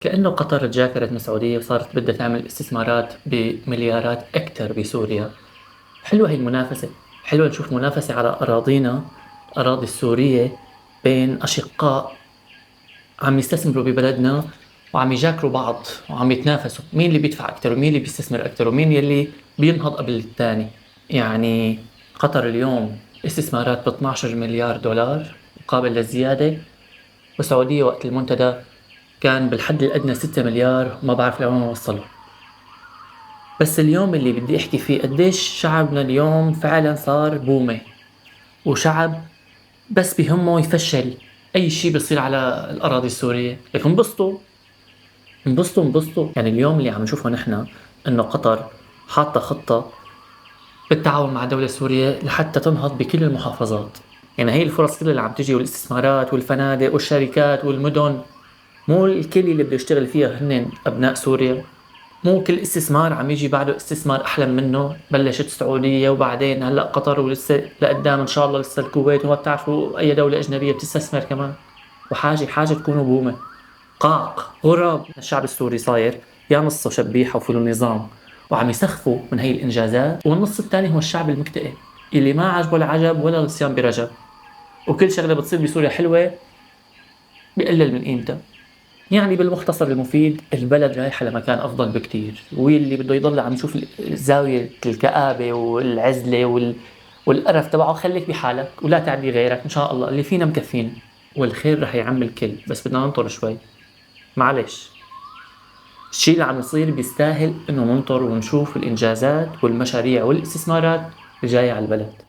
كأنه قطر تجاكرت من السعودية وصارت بدها تعمل استثمارات بمليارات أكتر بسوريا. حلوة هي المنافسة، حلوة نشوف منافسة على أراضينا، الأراضي السورية، بين أشقاء عم يستثمروا ببلدنا، وعم يجاكروا بعض وعم يتنافسوا مين اللي بيدفع أكتر ومين اللي بيستثمر أكتر ومين يلي بينهض قبل الثاني. يعني قطر اليوم استثمارات ب 12 مليار دولار وقابل للزيادة، والسعودية وقت المنتدى كان بالحد الأدنى 6 مليار وما بعرف لوين وصلوا. بس اليوم اللي بدي أحكي فيه قديش شعبنا اليوم فعلا صار بومة، وشعب بس بهمه يفشل أي شيء بيصير على الأراضي السورية، لكن انبسطوا. يعني اليوم اللي عم نشوفه نحن إنه قطر حاطة خطة بالتعاون مع دولة سوريا لحتى تنهض بكل المحافظات. يعني هي الفرص كلها اللي عم تجي والاستثمارات والفنادق والشركات والمدن، مو الكل اللي بده يشتغل فيها هن أبناء سوريا. مو كل استثمار عم يجي بعده استثمار أحلى منه، بلشت السعودية وبعدين هلأ قطر ولسه لقدام إن شاء الله لسه الكويت، وما بتعرفوا أي دولة أجنبية بتستثمر كمان. وحاجة تكونوا بومة، قاق غراب الشعب السوري صاير يا نصه شبيحة وفول النظام وعم يسخفوا من هي الإنجازات، والنص الثاني هو الشعب المكتئب اللي ما عجبه العجب ولا الصيام برجب، وكل شغلة بتصير بسوريا حلوة بيقلل من قيمتها. يعني بالمختصر المفيد البلد رايحة لمكان أفضل بكتير، واللي بده يضل عم يشوف زاوية الكآبة والعزلة والقرف تبعه خليك بحالك ولا تعدي غيرك، إن شاء الله اللي فينا مكفينا والخير رح يعم الكل، بس بدنا ننطر شوي. معلش، الشيء اللي عم يصير بيستاهل إنه ننطر ونشوف الإنجازات والمشاريع والاستثمارات الجاية على البلد.